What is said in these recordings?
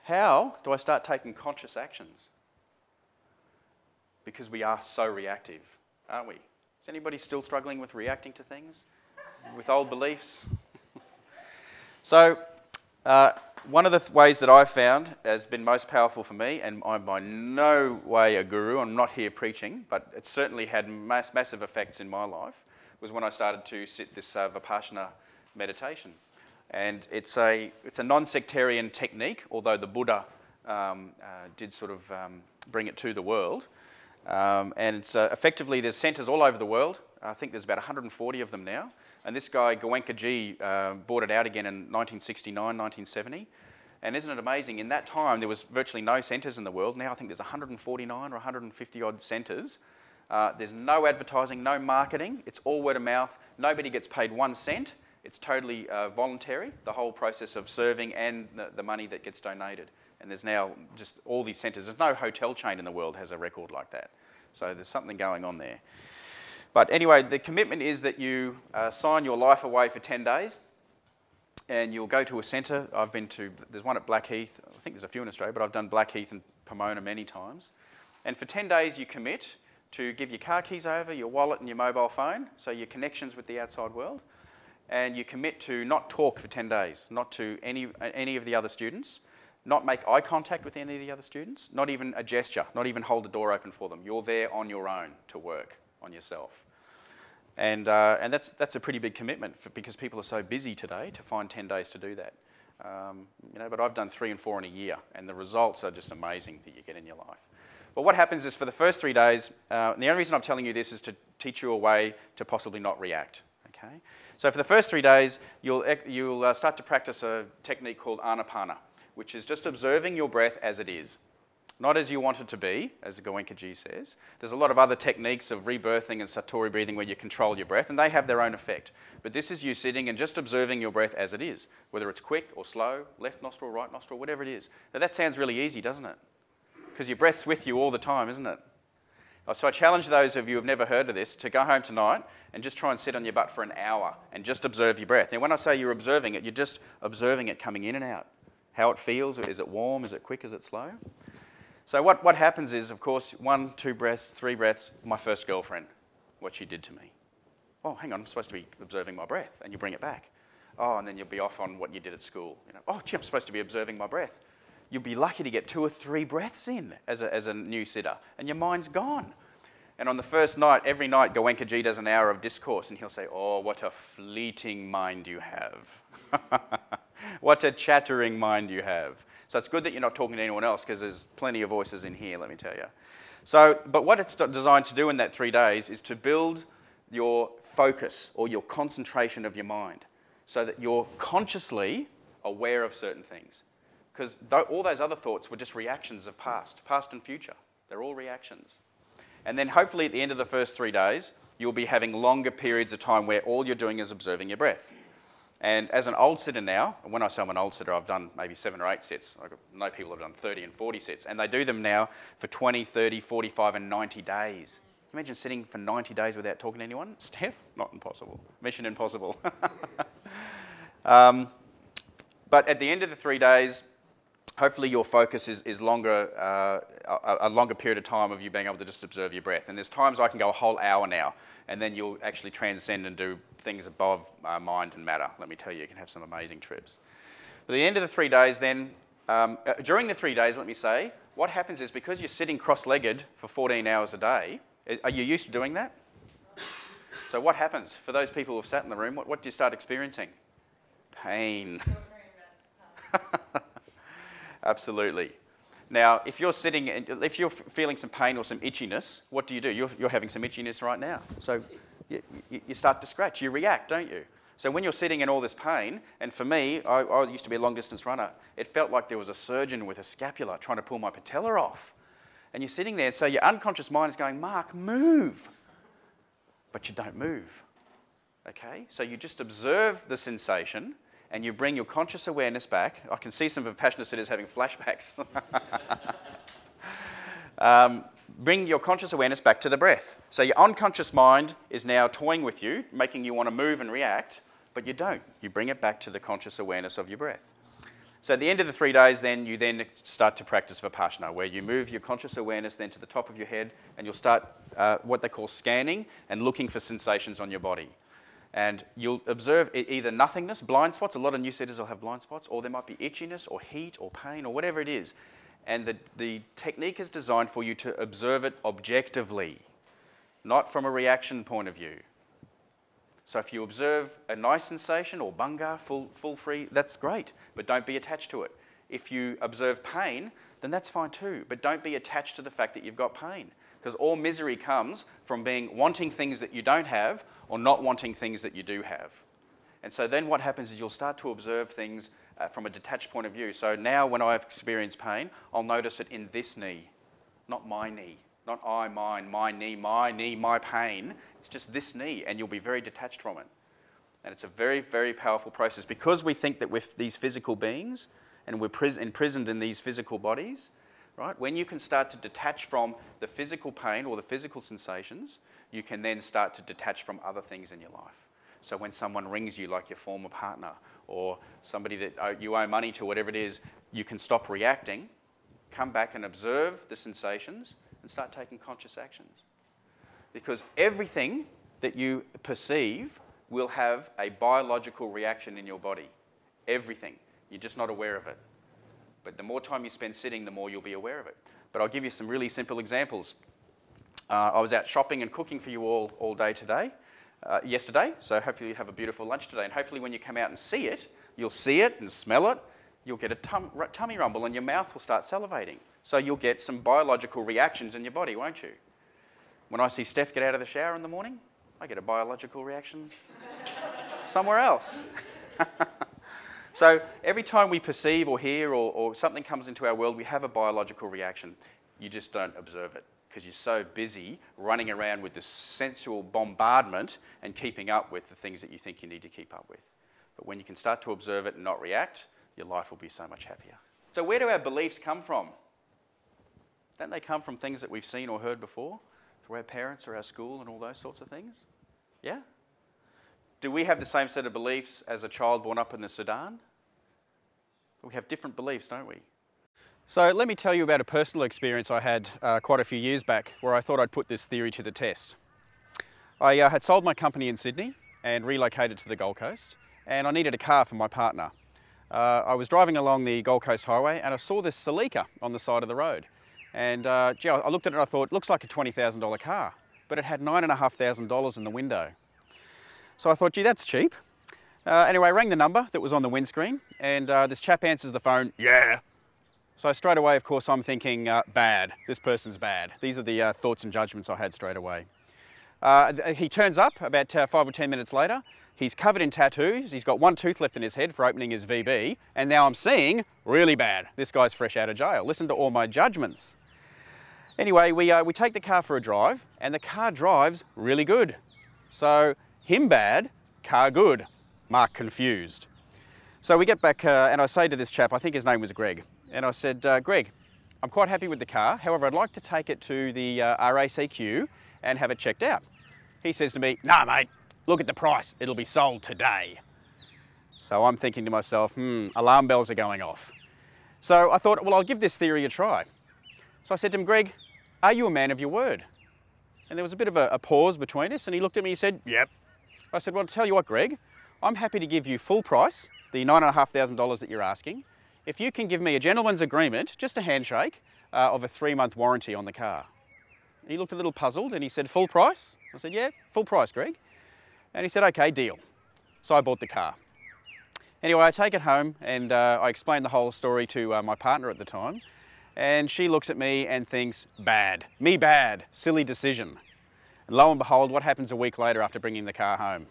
How do I start taking conscious actions? Because we are so reactive, aren't we? Is anybody still struggling with reacting to things? With old beliefs? So, one of the ways that I've found has been most powerful for me, and I'm by no way a guru, I'm not here preaching, but it certainly had massive effects in my life, was when I started to sit this Vipassana meditation. And it's a non-sectarian technique, although the Buddha did sort of bring it to the world. And it's effectively, there's centres all over the world. I think there's about 140 of them now. And this guy, Goenkaji, brought it out again in 1969, 1970. And isn't it amazing? In that time, there was virtually no centres in the world. Now I think there's 149 or 150 odd centres. There's no advertising, no marketing. It's all word of mouth. Nobody gets paid 1 cent. It's totally voluntary, the whole process of serving and the money that gets donated. And there's now just all these centres. There's no hotel chain in the world has a record like that. So there's something going on there. But anyway, the commitment is that you sign your life away for 10 days and you'll go to a centre. I've been to, there's one at Blackheath. I think there's a few in Australia, but I've done Blackheath and Pomona many times. And for 10 days you commit to give your car keys over, your wallet and your mobile phone, so your connections with the outside world. And you commit to not talk for 10 days, not to any of the other students, not make eye contact with any of the other students, not even a gesture, not even hold the door open for them. You're there on your own to work on yourself. And that's a pretty big commitment because people are so busy today to find 10 days to do that. But I've done 3 and 4 in a year, and the results are just amazing that you get in your life. But what happens is for the first 3 days, and the only reason I'm telling you this is to teach you a way to possibly not react. Okay? So for the first 3 days, you'll start to practice a technique called Anapana, which is just observing your breath as it is. Not as you want it to be, as Goenkaji says. There's a lot of other techniques of rebirthing and Satori breathing where you control your breath, and they have their own effect. But this is you sitting and just observing your breath as it is, whether it's quick or slow, left nostril, right nostril, whatever it is. Now that sounds really easy, doesn't it? Because your breath's with you all the time, isn't it? So I challenge those of you who have never heard of this to go home tonight and just try and sit on your butt for an hour and just observe your breath. Now when I say you're observing it, you're just observing it coming in and out. How it feels, is it warm, is it quick, is it slow? So what happens is, of course, 1, 2 breaths, 3 breaths, my first girlfriend, what she did to me. Oh, hang on, I'm supposed to be observing my breath, and you bring it back. Oh, and then you'll be off on what you did at school. Oh, gee, I'm supposed to be observing my breath. You'll be lucky to get 2 or 3 breaths in as a new sitter, and your mind's gone. And on the first night, every night, Goenkaji does an hour of discourse, and he'll say, oh, what a fleeting mind you have. What a chattering mind you have. So it's good that you're not talking to anyone else because there's plenty of voices in here, let me tell you. So, but what it's designed to do in that 3 days is to build your focus or your concentration of your mind so that you're consciously aware of certain things. Because all those other thoughts were just reactions of past and future. They're all reactions. And then hopefully at the end of the first 3 days, you'll be having longer periods of time where all you're doing is observing your breath. And as an old sitter now, and when I say I'm an old sitter, I've done maybe 7 or 8 sits. I know people have done 30 and 40 sits. And they do them now for 20, 30, 45 and 90 days. Can you imagine sitting for 90 days without talking to anyone? Steph? Not impossible. Mission impossible. But at the end of the 3 days, hopefully your focus is longer, a longer period of time of you being able to just observe your breath. And there's times I can go a whole hour now, and then you'll actually transcend and do things above mind and matter. Let me tell you, you can have some amazing trips. But at the end of the 3 days then, during the 3 days, let me say, what happens is because you're sitting cross-legged for 14 hours a day, are you used to doing that? So what happens? For those people who have sat in the room, what do you start experiencing? Pain. Absolutely. Now, if you're sitting, if you're feeling some pain or some itchiness, what do? You're having some itchiness right now. So you start to scratch. You react, don't you? So when you're sitting in all this pain, and for me, I used to be a long-distance runner, it felt like there was a surgeon with a scapula trying to pull my patella off. And you're sitting there, so your unconscious mind is going, Mark, move. But you don't move. Okay? So you just observe the sensation, and you bring your conscious awareness back. I can see some Vipassana sitters having flashbacks. Bring your conscious awareness back to the breath. So your unconscious mind is now toying with you, making you want to move and react, but you don't. You bring it back to the conscious awareness of your breath. So at the end of the 3 days, then you then start to practice Vipassana, where you move your conscious awareness then to the top of your head, and you'll start what they call scanning and looking for sensations on your body. And you'll observe either nothingness, blind spots. A lot of new setters will have blind spots, or there might be itchiness or heat or pain or whatever it is. And the technique is designed for you to observe it objectively, not from a reaction point of view. So if you observe a nice sensation or banga, full free, that's great, but don't be attached to it. If you observe pain, then that's fine too, but don't be attached to the fact that you've got pain, because all misery comes from wanting things that you don't have or not wanting things that you do have. And so then what happens is you'll start to observe things from a detached point of view. So now when I experience pain, I'll notice it in this knee, not my knee. Not I, mine, my knee, my pain. It's just this knee, and you'll be very detached from it. And it's a very, very powerful process. Because we think that we're these physical beings, and we're imprisoned in these physical bodies, right? When you can start to detach from the physical pain or the physical sensations, you can then start to detach from other things in your life. So when someone rings you, like your former partner, or somebody that you owe money to, whatever it is, you can stop reacting, come back and observe the sensations, and start taking conscious actions. Because everything that you perceive will have a biological reaction in your body. Everything. You're just not aware of it. But the more time you spend sitting, the more you'll be aware of it. But I'll give you some really simple examples. I was out shopping and cooking for you all day today, yesterday, so hopefully you have a beautiful lunch today. And hopefully when you come out and see it, you'll see it and smell it, you'll get a tummy rumble and your mouth will start salivating. So you'll get some biological reactions in your body, won't you? When I see Steph get out of the shower in the morning, I get a biological reaction somewhere else. So every time we perceive or hear or something comes into our world, we have a biological reaction. You just don't observe it because you're so busy running around with this sensual bombardment and keeping up with the things that you think you need to keep up with. But when you can start to observe it and not react, your life will be so much happier. So where do our beliefs come from? Don't they come from things that we've seen or heard before? Through our parents or our school and all those sorts of things? Yeah? Do we have the same set of beliefs as a child born up in the Sudan? We have different beliefs, don't we? So let me tell you about a personal experience I had quite a few years back where I thought I'd put this theory to the test. I had sold my company in Sydney and relocated to the Gold Coast, and I needed a car for my partner. I was driving along the Gold Coast Highway and I saw this Celica on the side of the road. And gee, I looked at it and I thought, looks like a $20,000 car, but it had $9,500 in the window. So I thought, gee, that's cheap. Anyway, I rang the number that was on the windscreen, and this chap answers the phone, yeah. So straight away, of course, I'm thinking, bad. This person's bad. These are the thoughts and judgments I had straight away. He turns up about 5 or 10 minutes later. He's covered in tattoos. He's got one tooth left in his head for opening his VB. And now I'm seeing, really bad. This guy's fresh out of jail. Listen to all my judgments. Anyway, we take the car for a drive, and the car drives really good. So, him bad, car good. Mark confused. So we get back, and I say to this chap, I think his name was Greg, and I said, Greg, I'm quite happy with the car. However, I'd like to take it to the RACQ and have it checked out. He says to me, nah, mate, look at the price. It'll be sold today. So I'm thinking to myself, alarm bells are going off. So I thought, well, I'll give this theory a try. So I said to him, Greg, are you a man of your word? And there was a bit of a pause between us, and he looked at me and he said, yep. I said, well, I'll tell you what, Greg, I'm happy to give you full price, the $9,500 that you're asking, if you can give me a gentleman's agreement, just a handshake, of a 3-month warranty on the car. He looked a little puzzled and he said, full price? I said, yeah, full price, Greg. And he said, okay, deal. So I bought the car. Anyway, I take it home and I explain the whole story to my partner at the time. And she looks at me and thinks, bad. Me bad. Silly decision. And lo and behold, what happens a week later after bringing the car home?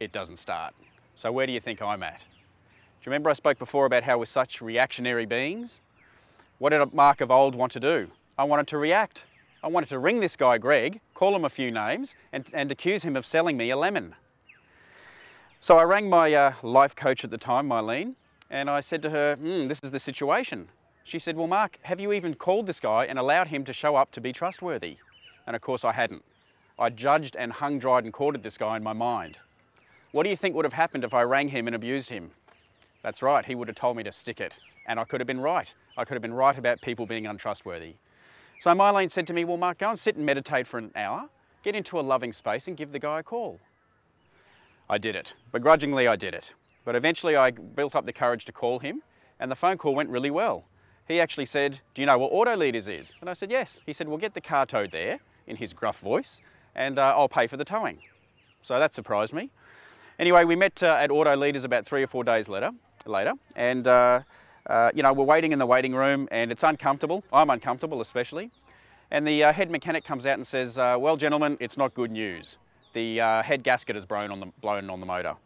It doesn't start. So where do you think I'm at? Do you remember I spoke before about how we're such reactionary beings? What did Mark of old want to do? I wanted to react. I wanted to ring this guy Greg, call him a few names, and accuse him of selling me a lemon. So I rang my life coach at the time, Mylene, and I said to her, this is the situation. She said, well, Mark, have you even called this guy and allowed him to show up to be trustworthy? And of course I hadn't. I judged and hung, dried and quartered this guy in my mind. What do you think would have happened if I rang him and abused him? That's right, he would have told me to stick it. And I could have been right. I could have been right about people being untrustworthy. So Mylene said to me, well, Mark, go and sit and meditate for an hour, get into a loving space and give the guy a call. I did it. Begrudgingly, I did it. But eventually I built up the courage to call him, and the phone call went really well. He actually said, do you know what Autoleaders is? And I said, yes. He said, well, get the car towed there, in his gruff voice, and I'll pay for the towing. So that surprised me. Anyway, we met at Autoleaders about 3 or 4 days later, and you know, we're waiting in the waiting room, and it's uncomfortable. I'm uncomfortable especially. And the head mechanic comes out and says, well, gentlemen, it's not good news. The head gasket is blown on the motor.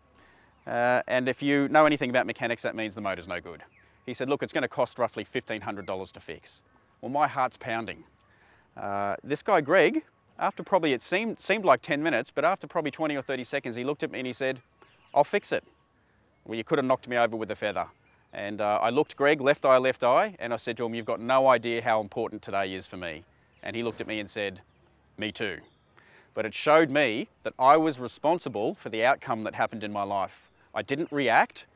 And if you know anything about mechanics, that means the motor's no good. He said, look, it's going to cost roughly $1,500 to fix. Well, my heart's pounding. This guy, Greg, after probably, it seemed like 10 minutes, but after probably 20 or 30 seconds, he looked at me and he said, I'll fix it. Well, you could have knocked me over with a feather. And I looked Greg, left eye, and I said to him, you've got no idea how important today is for me. And he looked at me and said, me too. But it showed me that I was responsible for the outcome that happened in my life. I didn't react.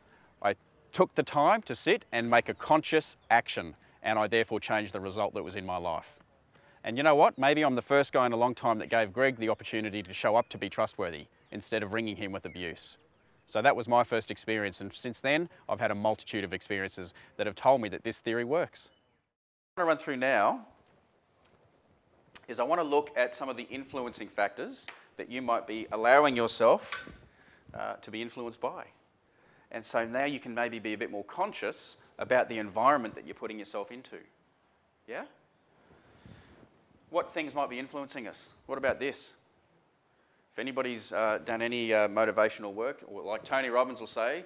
I took the time to sit and make a conscious action, and I therefore changed the result that was in my life. And you know what? Maybe I'm the first guy in a long time that gave Greg the opportunity to show up to be trustworthy instead of ringing him with abuse. So that was my first experience, and since then I've had a multitude of experiences that have told me that this theory works. What I want to run through now is I want to look at some of the influencing factors that you might be allowing yourself to be influenced by. And so now you can maybe be a bit more conscious about the environment that you're putting yourself into. Yeah? What things might be influencing us? What about this? If anybody's done any motivational work, or like Tony Robbins will say,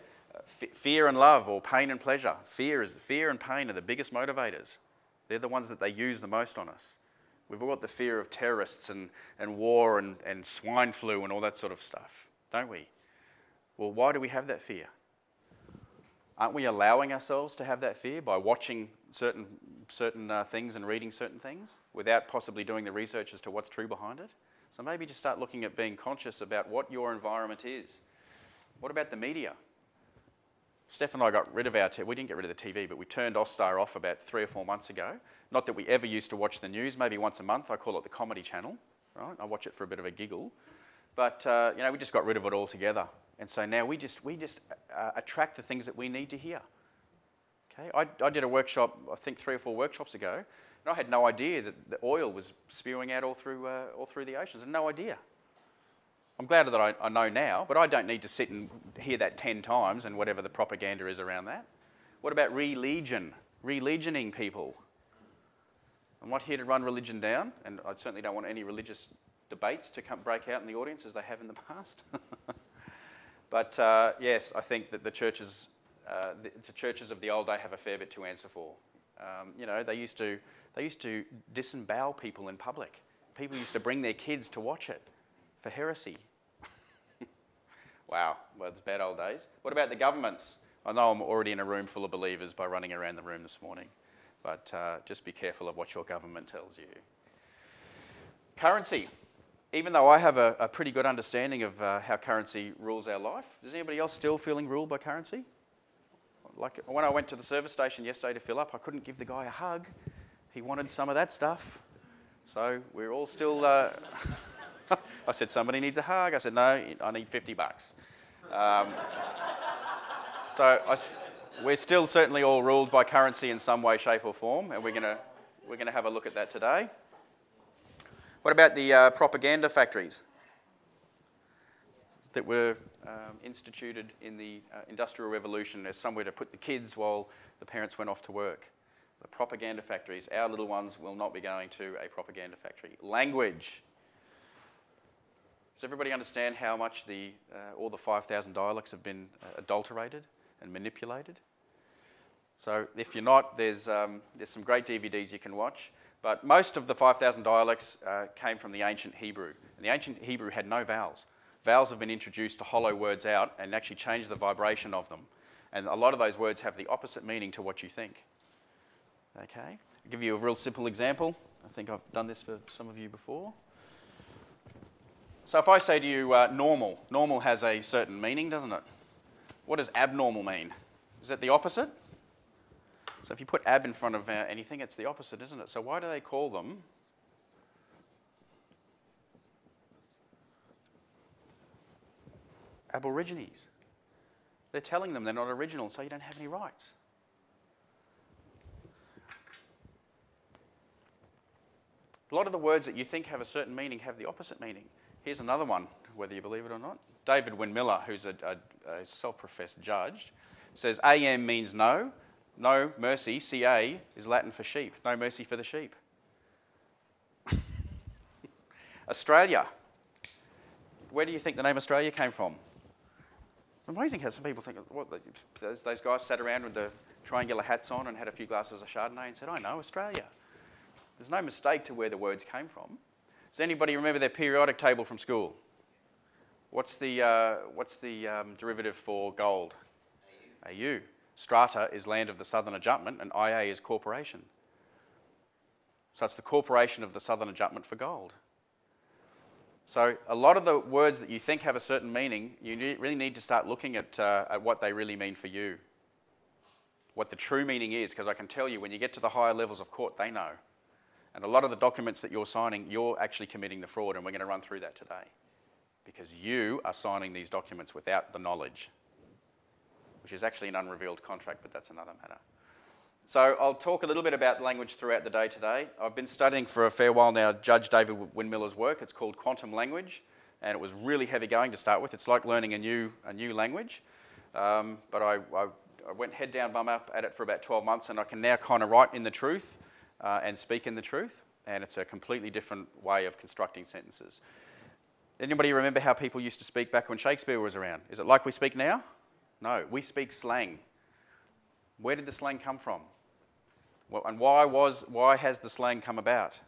fear and love, or pain and pleasure. Fear and pain are the biggest motivators. They're the ones that they use the most on us. We've all got the fear of terrorists and war and swine flu and all that sort of stuff, don't we? Well, why do we have that fear? Aren't we allowing ourselves to have that fear by watching certain things and reading certain things without possibly doing the research as to what's true behind it? So maybe just start looking at being conscious about what your environment is. What about the media? Steph and I got rid of we didn't get rid of the TV, but we turned Austar off about 3 or 4 months ago. Not that we ever used to watch the news, maybe once a month. I call it the Comedy Channel, right? I watch it for a bit of a giggle. But, you know, we just got rid of it altogether. And so now we just attract the things that we need to hear. Okay? I did a workshop, I think 3 or 4 workshops ago, and I had no idea that the oil was spewing out all through the oceans. I had no idea. I'm glad that I know now, but I don't need to sit and hear that 10 times and whatever the propaganda is around that. What about religion? Religioning people. I'm not here to run religion down, and I certainly don't want any religious debates to break out in the audience as they have in the past. But yes, I think that the churches of the old day have a fair bit to answer for. You know, they used to disembowel people in public. People used to bring their kids to watch it for heresy. Wow, well, it's bad old days. What about the governments? I know I'm already in a room full of believers by running around the room this morning, but just be careful of what your government tells you. Currency. Even though I have a pretty good understanding of how currency rules our life, is anybody else still feeling ruled by currency? Like when I went to the service station yesterday to fill up, I couldn't give the guy a hug. He wanted some of that stuff. So we're all still... I said, somebody needs a hug. I said, no, I need $50. We're still certainly all ruled by currency in some way, shape or form, and we're going to have a look at that today. What about the propaganda factories that were instituted in the Industrial Revolution as somewhere to put the kids while the parents went off to work? The propaganda factories. Our little ones will not be going to a propaganda factory. Language. Does everybody understand how much all the 5,000 dialects have been adulterated and manipulated? So if you're not, there's some great DVDs you can watch. But most of the 5,000 dialects came from the ancient Hebrew. And the ancient Hebrew had no vowels. Vowels have been introduced to hollow words out and actually change the vibration of them. And a lot of those words have the opposite meaning to what you think. Okay? I'll give you a real simple example. I think I've done this for some of you before. So if I say to you normal, normal has a certain meaning, doesn't it? What does abnormal mean? Is it the opposite? So if you put ab in front of anything, it's the opposite, isn't it? So why do they call them Aborigines? They're telling them they're not original, so you don't have any rights. A lot of the words that you think have a certain meaning have the opposite meaning. Here's another one, whether you believe it or not. David Wynn-Miller, who's a self-professed judge, says AM means no. No mercy, CA, is Latin for sheep. No mercy for the sheep. Australia. Where do you think the name Australia came from? It's amazing how some people think, what, those guys sat around with the triangular hats on and had a few glasses of Chardonnay and said, I know, Australia. There's no mistake to where the words came from. Does anybody remember their periodic table from school? What's the derivative for gold? AU. Strata is land of the Southern Adjustment and IA is corporation. So it's the corporation of the Southern Adjustment for gold. So a lot of the words that you think have a certain meaning, you really need to start looking at what they really mean for you. What the true meaning is, because I can tell you when you get to the higher levels of court, they know. And a lot of the documents that you're signing, you're actually committing the fraud, and we're going to run through that today. Because you are signing these documents without the knowledge, which is actually an unrevealed contract, but that's another matter. So I'll talk a little bit about language throughout the day today. I've been studying for a fair while now Judge David Wynn-Miller's work. It's called Quantum Language, and it was really heavy going to start with. It's like learning a new language. But I went head down, bum up at it for about 12 months, and I can now kind of write in the truth and speak in the truth, and it's a completely different way of constructing sentences. Anybody remember how people used to speak back when Shakespeare was around? Is it like we speak now? No, we speak slang. Where did the slang come from? Well, and why has the slang come about?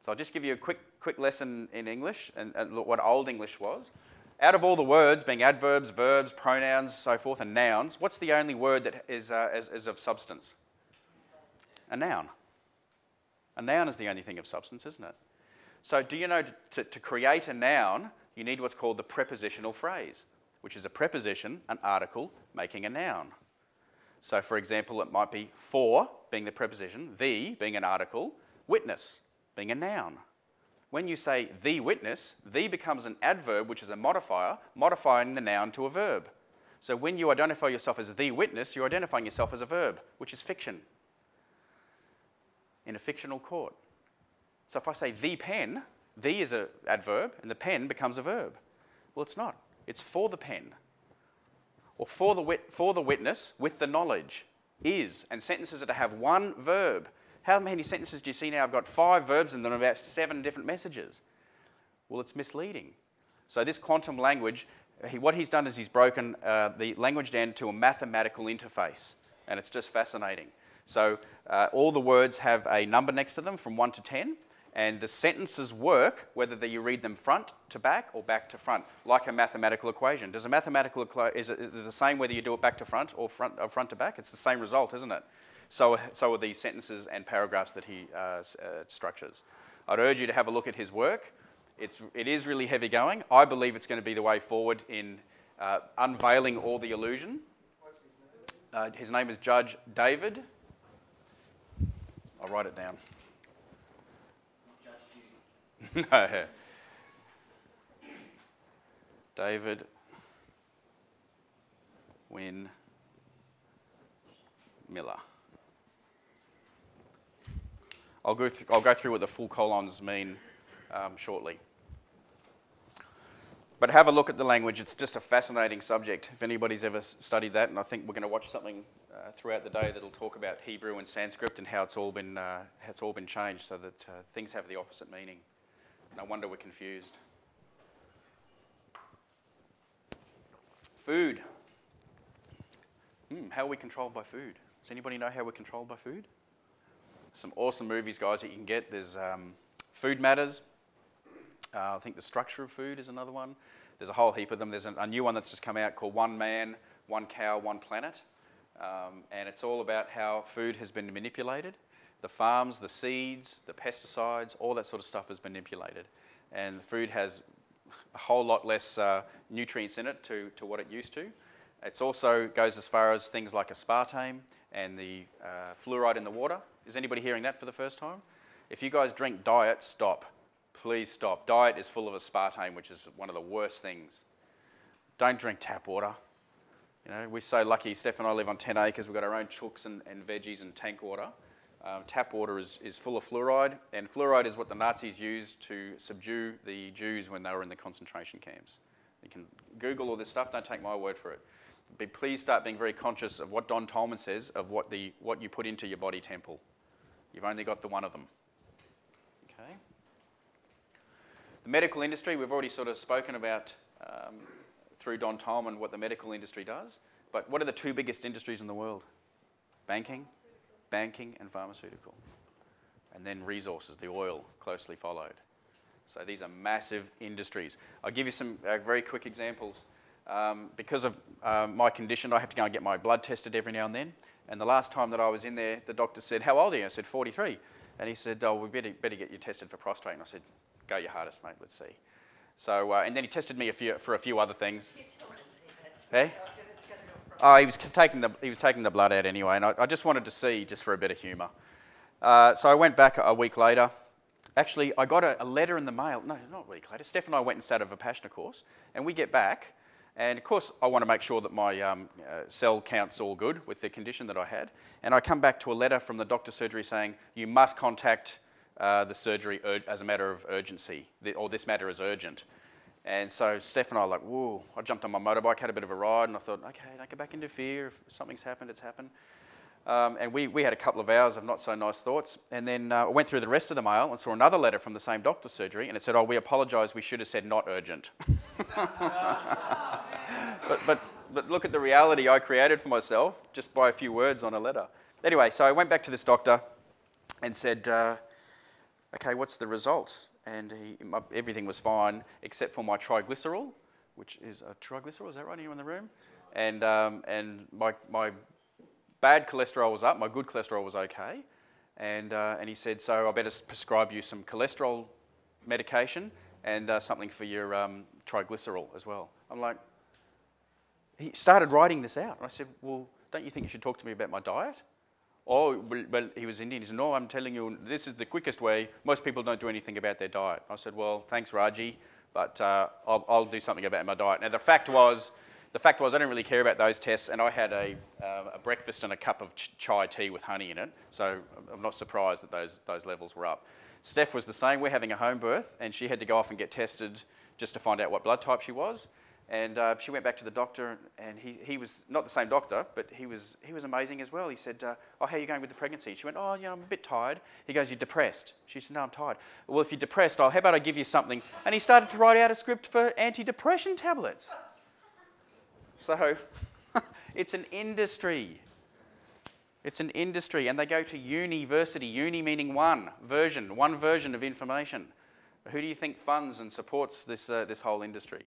So I'll just give you a quick lesson in English and look what Old English was. Out of all the words, being adverbs, verbs, pronouns, so forth, and nouns, what's the only word that is of substance? A noun. A noun is the only thing of substance, isn't it? So do you know to create a noun, you need what's called the prepositional phrase, which is a preposition, an article, making a noun. So for example, it might be for, being the preposition, the, being an article, witness, being a noun. When you say the witness, the becomes an adverb, which is a modifier, modifying the noun to a verb. So when you identify yourself as the witness, you're identifying yourself as a verb, which is fiction, in a fictional court. So if I say the pen, the is an adverb, and the pen becomes a verb. Well, it's not. It's for the pen. Or for the witness with the knowledge is, and sentences that have one verb. How many sentences do you see now? I've got 5 verbs in them, about 7 different messages. Well, it's misleading. So this quantum language, what he's done is he's broken the language down to a mathematical interface, and it's just fascinating. So all the words have a number next to them from 1 to 10, and the sentences work whether you read them front to back or back to front, like a mathematical equation. Does a mathematical equation, is it the same whether you do it back to front or front to back? It's the same result, isn't it? So are these sentences and paragraphs that he structures. I'd urge you to have a look at his work. It is really heavy going. I believe it's going to be the way forward in unveiling all the illusion. What's his name? His name is Judge David. I'll write it down. No. David Wynn-Miller. I'll go through what the full colons mean shortly. But have a look at the language. It's just a fascinating subject. If anybody's ever studied that, and I think we're going to watch something throughout the day that'll talk about Hebrew and Sanskrit and how it's all been changed so that things have the opposite meaning. No wonder we're confused. Food. How are we controlled by food? Does anybody know how we're controlled by food? Some awesome movies, guys, that you can get. There's Food Matters. I think The Structure of Food is another one. There's a whole heap of them. There's a new one that's just come out called One Man, One Cow, One Planet. And it's all about how food has been manipulated. The farms, the seeds, the pesticides, all that sort of stuff has been manipulated. And the food has a whole lot less nutrients in it to what it used to. It also goes as far as things like aspartame and the fluoride in the water. Is anybody hearing that for the first time? If you guys drink diet, stop. Please stop. Diet is full of aspartame, which is one of the worst things. Don't drink tap water. You know, we're so lucky. Steph and I live on 10 acres. We've got our own chooks and veggies and tank water. Tap water is full of fluoride, and fluoride is what the Nazis used to subdue the Jews when they were in the concentration camps. You can Google all this stuff. Don't take my word for it. But please start being very conscious of what Don Tolman says of what you put into your body temple. You've only got the one of them. Okay. The medical industry, we've already sort of spoken about through Don Tolman what the medical industry does. But what are the two biggest industries in the world? Banking and pharmaceutical. And then resources, the oil, closely followed. So these are massive industries. I'll give you some very quick examples. Because of my condition, I have to go and get my blood tested every now and then. And the last time that I was in there, the doctor said, "How old are you?" I said, 43. And he said, "Oh, we better get you tested for prostate." And I said, "Go your hardest, mate, let's see." So, and then he tested me for a few other things. You don't want to say that. Eh? Oh, he was taking the blood out anyway, and I just wanted to see, just for a bit of humour. So I went back a week later. Actually, I got a letter in the mail. No, not a week later. Steph and I went and sat a Vipassana course, and we get back, and of course I want to make sure that my cell count's all good with the condition that I had. And I come back to a letter from the doctor's surgery saying, "You must contact the surgery as a matter of urgency, or this matter is urgent." And so Steph and I were like, whoa. I jumped on my motorbike, had a bit of a ride, and I thought, okay, don't get back into fear. If something's happened, it's happened. And we had a couple of hours of not so nice thoughts. And then I went through the rest of the mail and saw another letter from the same doctor's surgery, and it said, "Oh, we apologise, we should have said not urgent." but look at the reality I created for myself just by a few words on a letter. Anyway, so I went back to this doctor and said, okay, what's the result? And everything was fine except for my triglycerol, which is a triglycerol, is that right? Anyone in the room? And my bad cholesterol was up, my good cholesterol was okay. And he said, so I better prescribe you some cholesterol medication and something for your triglycerol as well. I'm like, he started writing this out. And I said, well, don't you think you should talk to me about my diet? Oh, well, he was Indian. He said, no, I'm telling you, this is the quickest way. Most people don't do anything about their diet. I said, well, thanks, Raji, but I'll do something about my diet. Now, the fact was I didn't really care about those tests, and I had a breakfast and a cup of chai tea with honey in it, so I'm not surprised that those levels were up. Steph was the same. We're having a home birth, and she had to go off and get tested just to find out what blood type she was. And she went back to the doctor, and he was not the same doctor, but he was amazing as well. He said, oh, how are you going with the pregnancy? She went, oh, I'm a bit tired. He goes, you're depressed? She said, no, I'm tired. Well, if you're depressed, how about I give you something? And he started to write out a script for antidepressant tablets. So it's an industry. It's an industry, and they go to university, uni meaning one version of information. Who do you think funds and supports this whole industry?